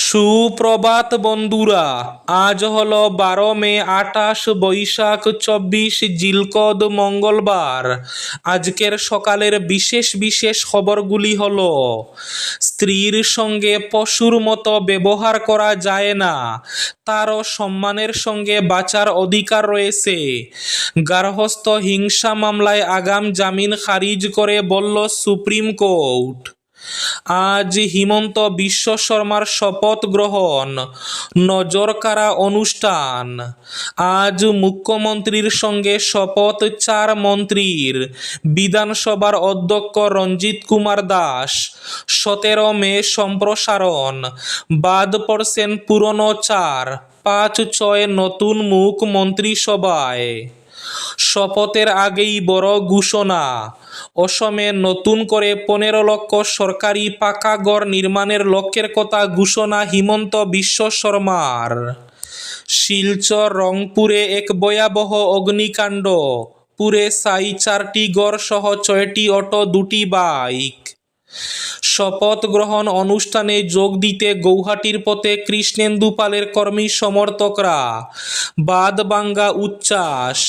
সুপ্রভাত বন্ধুরা, আজ হলো 12 মে, 28 বৈশাখ 24 জিলকদ মঙ্গলবার। আজকের সকালের বিশেষ বিশেষ খবরগুলি হলো: স্ত্রীর সঙ্গে পশুর মতো ব্যবহার করা যায় না, তারও সম্মানের সঙ্গে বাঁচার অধিকার রয়েছে। গার্হস্থ্য হিংসা মামলায় আগাম জামিন খারিজ করে বলল সুপ্রিম কোর্ট। আজ হিমন্ত বিশ্ব শর্মার শপথ গ্রহণ, নজরকাড়া অনুষ্ঠান। আজ মুখ্যমন্ত্রীর সঙ্গে শপথ 4 মন্ত্রীর। বিধানসভার অধ্যক্ষ রঞ্জিত কুমার দাস। 17 মে সম্প্রসারণ, বাদ পড়ছেন পুরনো 4, 5-6 নতুন মুখ মন্ত্রিসভায়। শপথের আগেই বড় ঘোষণা, অসমে নতুন করে 15 লক্ষ সরকারি পাকা ঘর নির্মাণের লক্ষ্যের কথা ঘোষণা হিমন্ত বিশ্ব শর্মার। শিলচর রংপুরে এক ভয়াবহ অগ্নিকাণ্ড, পুড়ে ছাই 4টি ঘর সহ 6টি অটো, 2টি বাইক। শপথ গ্রহণ অনুষ্ঠানে যোগ দিতে গৌহাটির পথে কৃষ্ণেন্দু পালের কর্মী সমর্থকরা। বাদবাঙ্গা উচ্ছ্বাস।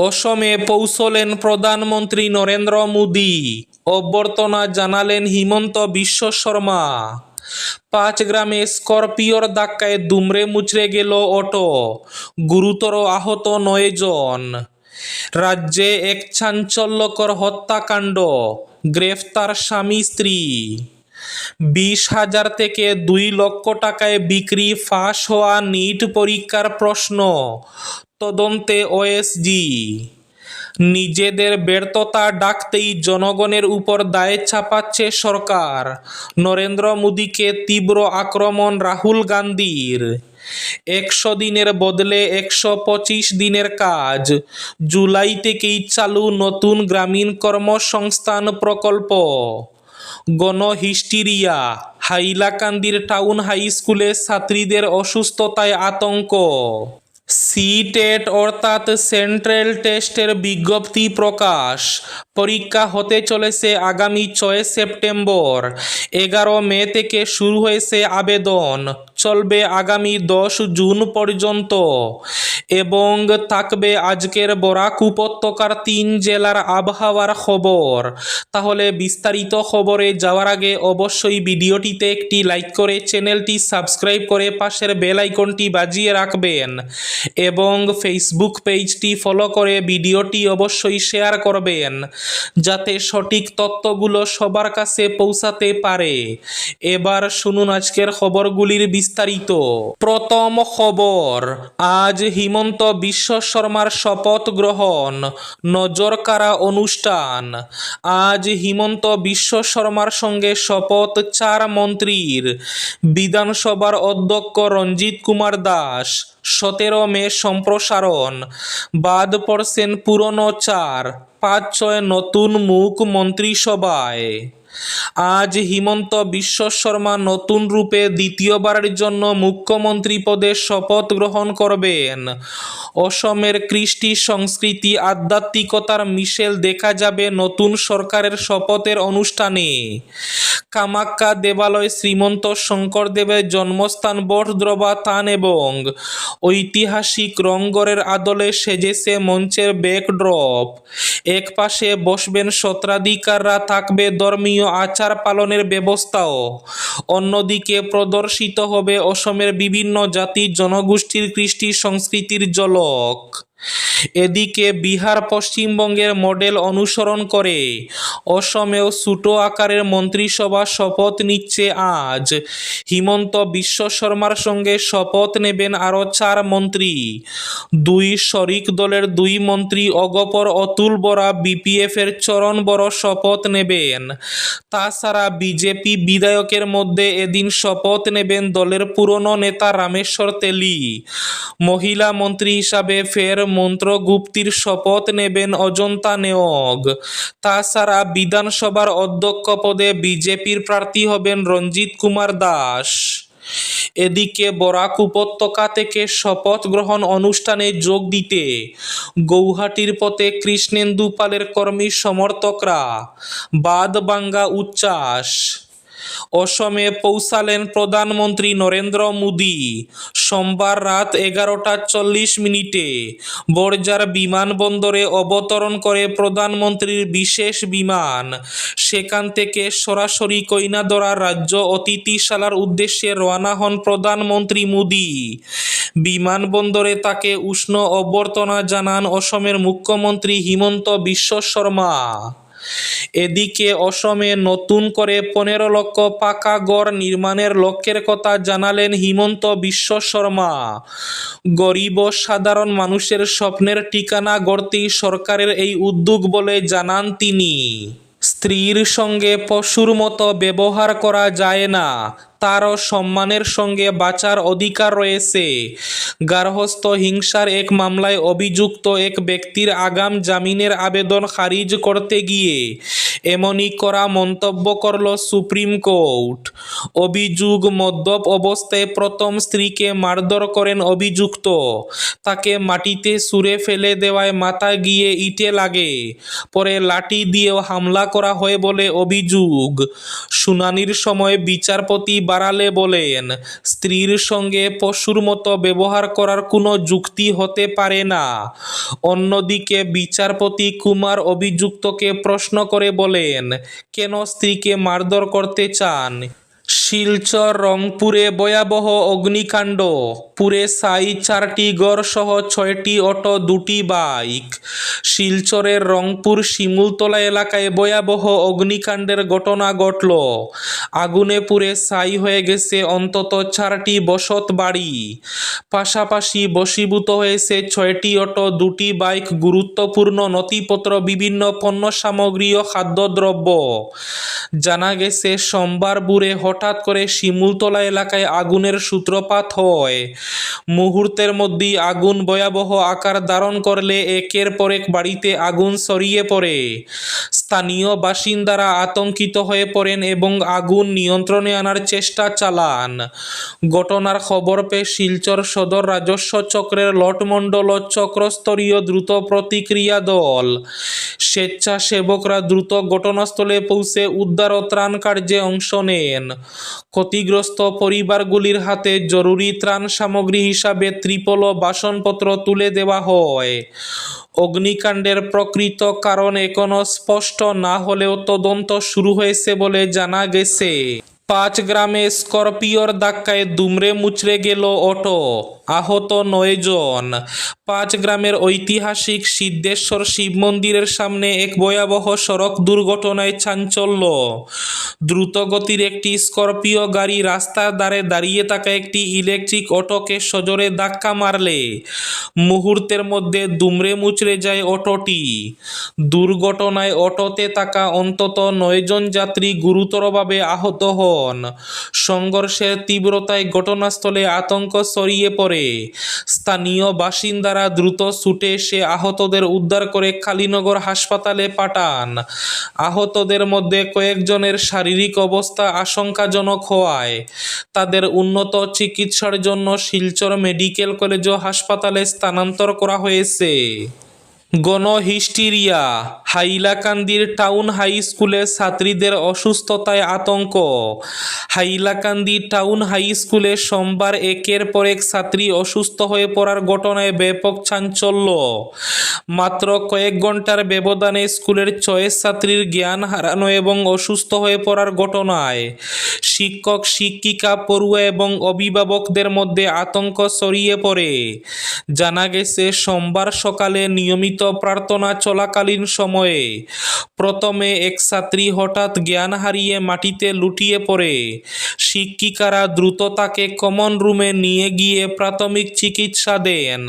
অসমে পৌঁছলেন প্রধানমন্ত্রী নরেন্দ্র মোদী, অভ্যর্থনা জানালেন হিমন্ত বিশ্ব শর্মা। 5 গ্রামে স্করপিওর ধাক্কায় দুমড়ে মুচড়ে গেল অটো, গুরুতর আহত 9 জন। রাজ্যে এক চাঞ্চল্যকর হত্যাকাণ্ড, গ্রেফতার স্বামী স্ত্রী। 20,000 থেকে 2 লক্ষ টাকায় বিক্রি ফাঁস হওয়া নিট পরীক্ষার প্রশ্ন, তদন্তে ওএসডি। নিজেদের ব্যর্থতা ঢাকতেই জনগণের উপর দায় চাপাচ্ছে সরকার, নরেন্দ্র মোদীকে তীব্র আক্রমণ রাহুল গান্ধীর। 100 দিনের বদলে 125 দিনের কাজ, জুলাই থেকেই চালু নতুন গ্রামীণ কর্মসংস্থান প্রকল্প। গণহিস্টিরিয়া, হাইলাকান্দির টাউন হাই স্কুলে ছাত্রীদের অসুস্থতায় আতঙ্ক। সিটেট অর্থাৎ সেন্ট্রাল টেস্টের বিজ্ঞপ্তি প্রকাশ, পরীক্ষা হতে চলেছে আগামী 6 সেপ্টেম্বর। 11 মে থেকে শুরু হয়েছে আবেদন, চলবে আগামী 10 জুন পর্যন্ত এবং থাকবে আজকের বরাক উপত্যকার 3 জেলার আবহাওয়ার খবর। তাহলে বিস্তারিত খবরে যাওয়ার আগে অবশ্যই ভিডিওটিতে একটি লাইক করে চ্যানেলটি সাবস্ক্রাইব করে পাশের বেল আইকনটি বাজিয়ে রাখবেন এবং ফেসবুক পেজটি ফলো করে ভিডিওটি অবশ্যই শেয়ার করবেন, যাতে সঠিক তথ্যগুলো সবার কাছে পৌঁছাতে পারে। এবার শুনুন আজকের খবরগুলির বিস্তারিত। প্রথম খবর, আজ হিমন্ত বিশ্ব শর্মার শপথ গ্রহণ, নজরকাড়া অনুষ্ঠান। আজ হিমন্ত বিশ্ব শর্মার সঙ্গে শপথ 4 মন্ত্রীর। বিধানসভার অধ্যক্ষ রঞ্জিত কুমার দাস। 17 মে সম্প্রসারণ, বাদ পড়ছেন পুরনো 4, 5-6 নতুন মুখ মন্ত্রিসভায়। আজ হিমন্ত বিশ্ব শর্মা নতুন রূপে দ্বিতীয়বারের জন্য মুখ্যমন্ত্রী পদে শপথ গ্রহণ করবেন। অসমের কৃষ্টি সংস্কৃতি আধ্যাত্মিকতার মিশেল দেখা যাবে নতুন সরকারের শপথের অনুষ্ঠানে। কামাখ্যা দেবালয় শ্রীমন্ত শঙ্করদেবের জন্মস্থান বটদ্রবা থান এবং ঐতিহাসিক রংঘরের আদলে সেজেছে মঞ্চের ব্যাকড্রপ। এক পাশে বসবেন স্বত্বাধিকাররা, থাকবে ধর্মীয় আচার পালনের ব্যবস্থাও। অন্যদিকে প্রদর্শিত হবে অসমের বিভিন্ন জাতি জনগোষ্ঠীর কৃষ্টি সংস্কৃতির ঝলক। এদিকে বিহার পশ্চিমবঙ্গের মডেল অনুসরণ করে অসমেও ছোট আকারের মন্ত্রিসভা শপথ নিচ্ছে আজ। হিমন্ত বিশ্ব শর্মার সঙ্গে শপথ নেবেন আরও 4 মন্ত্রী। 2 শরিক দলের 2 মন্ত্রী অগপর অতুল বরা বিপিএফের চরণ বড় শপথ নেবেন। তাছাড়া বিজেপি বিধায়কের মধ্যে এদিন শপথ নেবেন দলের পুরনো নেতা রামেশ্বর তেলী। মহিলা মন্ত্রী হিসাবে ফের মন্ত্রগুপ্তির শপথ নেবেন অজন্তা নেওগ। তাছাড়া বিধানসভার অধ্যক্ষ পদে বিজেপির প্রার্থী হবেন রঞ্জিত কুমার দাস। এদিকে বরাক উপত্যকা থেকে শপথ গ্রহণ অনুষ্ঠানে যোগ দিতে গৌহাটির পথে কৃষ্ণেন্দু পালের কর্মী সমর্থকরা। বাদবাঙ্গা উচ্ছ্বাস। অসমে পৌঁছালেন প্রধানমন্ত্রী নরেন্দ্র মোদী। সোমবার রাত 11:40 বড়জার বিমানবন্দরে অবতরণ করে প্রধানমন্ত্রীর বিশেষ বিমান। সেখান থেকে সরাসরি কইনাদরা রাজ্য অতিথিশালার উদ্দেশ্যে রওনা হন প্রধানমন্ত্রী মোদী। বিমানবন্দরে তাকে উষ্ণ অভ্যর্থনা জানান অসমের মুখ্যমন্ত্রী হিমন্ত বিশ্ব শর্মা। এদিকে অসমে নতুন করে 15 লক্ষ পাকা ঘর নির্মাণের লক্ষ্যের কথা জানালেন হিমন্ত বিশ্ব শর্মা। গরিব ও সাধারণ মানুষের স্বপ্নের ঠিকানা গড়তেই সরকারের এই উদ্যোগ বলে জানান তিনি। স্ত্রীর সঙ্গে পশুর মতো ব্যবহার করা যায় না, তারও সম্মানের সঙ্গে বাঁচার অধিকার রয়েছে। গার্হস্থ্য হিংসার এক মামলায় অভিযুক্ত এক ব্যক্তির আগাম জামিনের আবেদন খারিজ করতে গিয়ে এমনই কড়া মন্তব্য করল সুপ্রিম কোর্ট। অভিযোগ, মদ্যপ অবস্থায় প্রথম স্ত্রীকে মারধর করেন অভিযুক্ত। তাকে মাটিতে ছুঁড়ে ফেলে দেওয়ায় মাথা গিয়ে ইটে লাগে, পরে লাঠি দিয়েও হামলা করা হয় বলে অভিযোগ। শুনানির সময় বিচারপতি বাড়ালে বলেন, স্ত্রীর সঙ্গে পশুর মতো ব্যবহার করার কোনো যুক্তি হতে পারে না। অন্যদিকে বিচারপতি কুমার অভিযুক্তকে প্রশ্ন করে বলেন, কেন স্ত্রীকে মারধর করতে চান? শিলচর রংপুরে ভয়াবহ অগ্নিকাণ্ড, পুড়ে ছাই 4টি ঘর সহ 6টি অটো, 2টি বাইক। শিলচরের রংপুর শিমুলতলা এলাকায় ভয়াবহ অগ্নিকাণ্ডের ঘটনা ঘটল। আগুনে পুড়ে ছাই হয়ে গেছে অন্তত 4টি বসত বাড়ি। পাশাপাশি বশীভূত হয়েছে 6টি অটো, 2টি বাইক, গুরুত্বপূর্ণ নথিপত্র, বিভিন্ন পণ্য সামগ্রী ও খাদ্যদ্রব্য। জানা গেছে সোমবার ভোরে হঠাৎ করে শিমুলতলা এলাকায় আগুনের সূত্রপাত হয়। মুহূর্তের মধ্যেই আগুন ভয়াবহ আকার ধারণ করলে একের পর এক বাড়িতে আগুন ছড়িয়ে পড়ে। স্থানীয় বাসিন্দারা আতঙ্কিত হয়ে পড়েন এবং আগুন নিয়ন্ত্রণে আনার চেষ্টা চালান। ঘটনার খবর পেয়ে শিলচর সদর রাজস্ব চক্রের লটমণ্ডল ও চক্রস্তরীয় দ্রুত প্রতিক্রিয়া দল, স্বেচ্ছাসেবকরা দ্রুত ঘটনাস্থলে পৌঁছে উদ্ধার ও ত্রাণ কার্যে অংশ নেন। ক্ষতিগ্রস্ত পরিবারগুলির হাতে জরুরি ত্রাণ সামগ্রী হিসাবে ত্রিপল ও বাসনপত্র তুলে দেওয়া হয়। অগ্নিকাণ্ডের প্রকৃত কারণ এখনো স্পষ্ট না হলেও তদন্ত শুরু হয়েছে বলে জানা গেছে। 5 গ্রামে স্করপিওর ধাক্কায় দুমড়ে মুচড়ে গেল অটো, আহত 9 জন। 5 গ্রামের ঐতিহাসিক সিদ্ধেশ্বর শিব মন্দিরের সামনে এক ভয়াবহ সড়ক দুর্ঘটনায় চাঞ্চল্য। দ্রুতগতির একটি স্করপিও গাড়ি রাস্তার ধারে দাঁড়িয়ে থাকা একটি ইলেকট্রিক অটোকে সজোরে ধাক্কা মারলে মুহূর্তের মধ্যে দুমড়ে মুচড়ে যায় অটোটি। দুর্ঘটনায় অটোতে থাকা অন্তত 9 জন যাত্রী গুরুতরভাবে আহত হন। সংঘর্ষের তীব্রতায় ঘটনাস্থলে আতঙ্ক ছড়িয়ে পড়ে। স্থানীয় বাসিন্দারা দ্রুত ছুটে এসে আহতদের উদ্ধার করে কালীনগর হাসপাতালে পাঠান। আহতদের মধ্যে কয়েকজনের শারীরিক অবস্থা আশঙ্কাজনক হওয়ায় তাদের উন্নত চিকিৎসার জন্য শিলচর মেডিকেল কলেজ ও হাসপাতালে স্থানান্তর করা হয়েছে। গণহিস্টিরিয়া, হাইলাকান্দির টাউন হাই স্কুলে ছাত্রীদের অসুস্থতায় আতঙ্ক। হাইলাকান্দি টাউন হাই স্কুলে সোমবার একের পর এক ছাত্রী অসুস্থ হয়ে পড়ার ঘটনায় ব্যাপক চাঞ্চল্য। মাত্র কয়েক ঘন্টার ব্যবধানে স্কুলের 6 ছাত্রীর জ্ঞান হারানো এবং অসুস্থ হয়ে পড়ার ঘটনায় শিক্ষক, শিক্ষিকা, পড়ুয়া এবং অভিভাবকদের মধ্যে আতঙ্ক ছড়িয়ে পড়ে। জানা গেছে সোমবার সকালে নিয়মিত প্রার্থনা চলাকালীন সময়ে প্রথমে এক ছাত্রী হঠাৎ জ্ঞান হারিয়ে মাটিতে লুটিয়ে পড়ে। শিক্ষিকারা দ্রুত তাকে কমন রুমে নিয়ে গিয়ে প্রাথমিক চিকিৎসা দেন।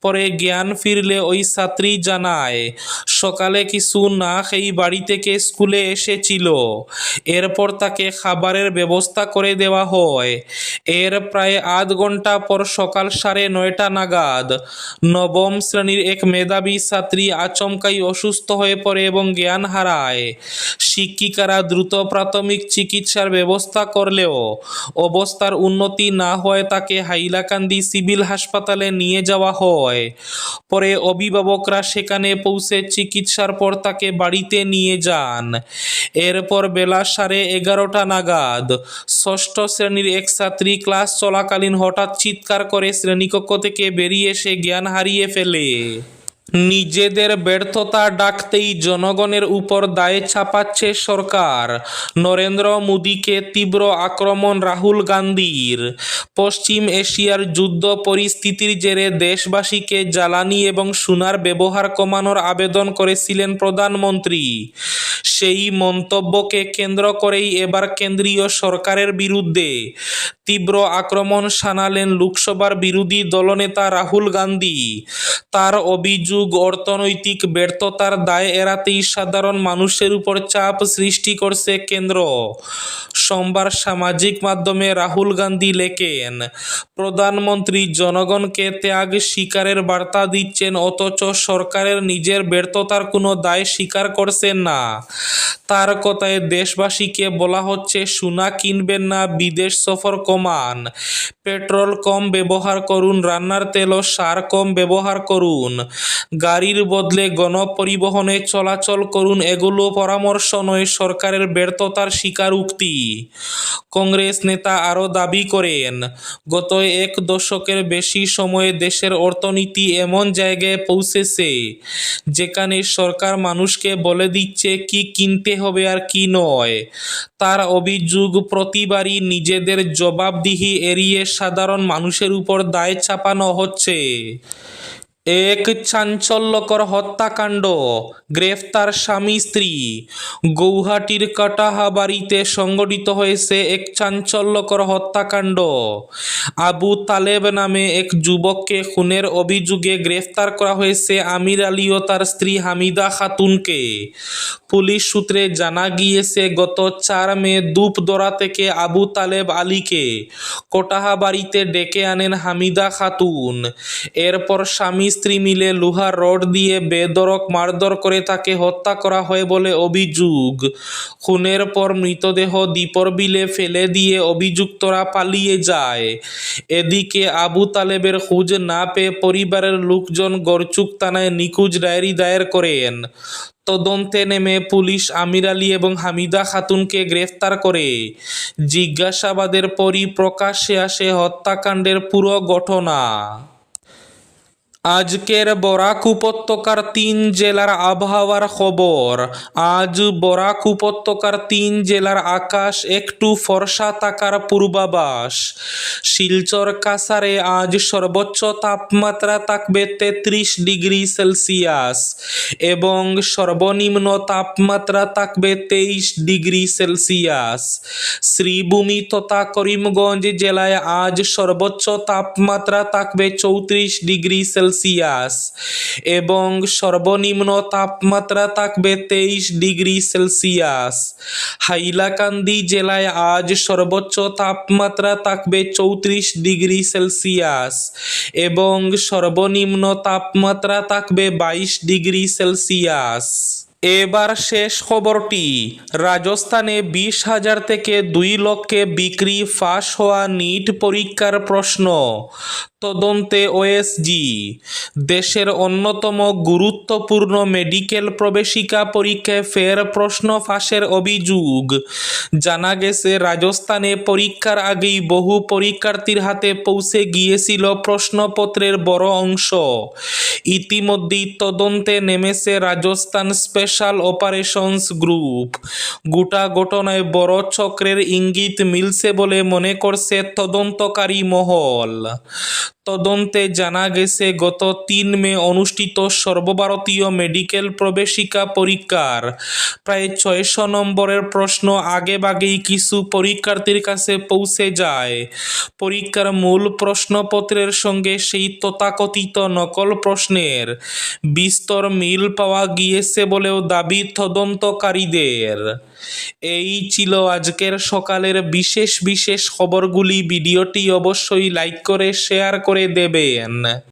পরে জ্ঞান ফিরলে ওই ছাত্রী জানায়, সকালে কিছু না খেয়ে বাড়ি থেকে স্কুলে এসেছিল। এরপর তাকে খাবারের ব্যবস্থা করে দেওয়া হয়। এর প্রায় আধ ঘন্টা পর সকাল 9:30 নাগাদ 9ম শ্রেণীর এক মেধাবী ছাত্রী আচমকাই অসুস্থ হয়ে পড়ে এবং জ্ঞান হারায়। শিক্ষিকারা দ্রুত প্রাথমিক চিকিৎসার ব্যবস্থা করলেও অবস্থার উন্নতি না হওয়ায় তাকে হাইলাকান্দি সিভিল হাসপাতালে নিয়ে যাওয়া হয়। পরে অভিভাবকরা সেখানে পৌঁছে চিকিৎসার পর তাকে বাড়িতে নিয়ে যান। এরপর বেলা 11:30 নাগাদ ষষ্ঠ শ্রেণীর এক ছাত্রী ক্লাস চলাকালীন হঠাৎ চিৎকার করে শ্রেণীকক্ষ থেকে বেরিয়ে এসে জ্ঞান হারিয়ে ফেলে। নিজেদের ব্যর্থতা ঢাকতেই জনগণের উপর দায় চাপাচ্ছে সরকার। নরেন্দ্র মোদীকে তীব্র আক্রমণ রাহুল গান্ধীর। পশ্চিম এশিয়ার যুদ্ধ পরিস্থিতির জেরে দেশবাসীকে জ্বালানি এবং সোনার ব্যবহার কমানোর আবেদন করেছিলেন প্রধানমন্ত্রী। সেই মন্তব্যকে কেন্দ্র করেই এবার কেন্দ্রীয় সরকারের বিরুদ্ধে তীব্র আক্রমণ শানালেন লোকসভার বিরোধী দলনেতা রাহুল গান্ধী। তার অভিযোগ, অর্থনৈতিক ব্যর্থতার দায় এড়াতেই সাধারণ মানুষের উপর চাপ সৃষ্টি করছে কেন্দ্র। সোমবার সামাজিক মাধ্যমে রাহুল গান্ধী লেখেন, প্রধানমন্ত্রী জনগণকে ত্যাগ স্বীকারের বার্তা দিচ্ছেন অথচ সরকারের নিজের ব্যর্থতার কোনো দায় স্বীকার করছেন না। তার কথায় দেশবাসীকে বলা হচ্ছে সোনা কিনবেন না, বিদেশ সফর কমান, পেট্রোল কম ব্যবহার করুন, রান্নার তেল ও সার কম ব্যবহার করুন, গাড়ির বদলে গণপরিবহনে চলাচল করুন। এগুলো পরামর্শ নয়, সরকারের ব্যর্থতার স্বীকারোক্তি। কংগ্রেস নেতা আরও দাবি করেন, গত এক দশকের বেশি সময়ে দেশের অর্থনীতি এমন জায়গায় পৌঁছেছে যেখানে সরকার মানুষকে বলে দিচ্ছে কি কিনতে হবে আর কি নয়। তার অভিযোগ, প্রতিবারই নিজেদের জবাবদিহি এড়িয়ে সাধারণ মানুষের উপর দায় চাপানো হচ্ছে। এক চাঞ্চল্যকর হত্যাকাণ্ড, গ্রেফতার স্বামী স্ত্রী। গৌহাটির কাটাহাবাড়িতে সংঘটিত হয়েছে এক চাঞ্চল্যকর হত্যাকাণ্ড। আবু তালেব নামে এক যুবককে খুনের অভিযোগে গ্রেফতার করা হয়েছে আমির আলী ও তার স্ত্রী হামিদা খাতুনকে। পুলিশ সূত্রে জানা গিয়েছে, গত 4 মে ধূপদরা থেকে আবু তালেব আলীকে কোটাহাবাড়িতে ডেকে আনেন হামিদা খাতুন। এরপর স্বামী স্ত্রী মিলে লোহার রড দিয়ে বেধড়ক মারধর করে তাকে হত্যা করা হয় বলে অভিযোগ। খুনের পর মৃতদেহ দীপর বিলে ফেলে দিয়ে অভিযুক্তরা পালিয়ে যায়। এদিকে আবু তালেবের খোঁজ না পেয়ে পরিবারের লোকজন গরচুক থানায় নিখোঁজ ডায়েরি দায়ের করেন। তদন্তে নেমে পুলিশ আমির আলী এবং হামিদা খাতুনকে গ্রেফতার করে। জিজ্ঞাসাবাদের পরই প্রকাশ্যে আসে হত্যাকাণ্ডের পুরো ঘটনা। আজকের বরাক উপত্যকার 3 জেলার আবহাওয়ার খবর। আজ বরাক উপত্যকার 3 জেলার আকাশ একটু ফর্সা থাকার পূর্বাভাস। শিলচর কাছাড়ে আজ সর্বোচ্চ তাপমাত্রা থাকবে 33 ডিগ্রি সেলসিয়াস এবং সর্বনিম্ন তাপমাত্রা থাকবে 23 ডিগ্রি সেলসিয়াস। শ্রীভূমি তথা করিমগঞ্জ জেলায় আজ সর্বোচ্চ তাপমাত্রা থাকবে 34 ডিগ্রি সেলসিয়াস এবং সর্বনিম্ন তাপমাত্রা থাকবে 23 ডিগ্রি সেলসিয়াস। হাইলাকান্দি জেলায় আজ সর্বোচ্চ তাপমাত্রা থাকবে 34 ডিগ্রি সেলসিয়াস এবং সর্বনিম্ন তাপমাত্রা থাকবে 22 ডিগ্রি সেলসিয়াস। এবার শেষ খবরটি। রাজস্থানে 20,000 থেকে 2 লক্ষে বিক্রি ফাঁস হওয়া নিট পরীক্ষার প্রশ্ন। তদন্তে ওএসজি। দেশের অন্যতম গুরুত্বপূর্ণ মেডিকেল প্রবেশিকা পরীক্ষায় ফের প্রশ্ন ফাঁসের অভিযোগ। জানা গেছে, রাজস্থানে পরীক্ষার আগেই বহু পরীক্ষার্থীর হাতে পৌঁছে গিয়েছিল প্রশ্নপত্রের বড় অংশ। ইতিমধ্যেই তদন্তে নেমেছে রাজস্থান স্পেশাল অপারেশনস গ্রুপ। গোটা ঘটনায় বড় চক্রের ইঙ্গিত মিলছে বলে মনে করছে তদন্তকারী মহল। তদন্তে জানা গেছে, গত 3 মে অনুষ্ঠিত সর্বভারতীয় মেডিকেল প্রবেশিকা পরীক্ষার প্রায় 600 নম্বরের প্রশ্ন আগেভাগেই কিছু পরীক্ষার্থীর কাছে পৌঁছে যায়। পরীক্ষার মূল প্রশ্নপত্রের সঙ্গে সেই তথাকথিত নকল প্রশ্নের বিস্তর মিল পাওয়া গিয়েছে বলেও দাবি তদন্তকারীদের। এই ছিল আজকের সকালের বিশেষ খবরগুলি। ভিডিওটি অবশ্যই লাইক করে শেয়ার করে দেবেন।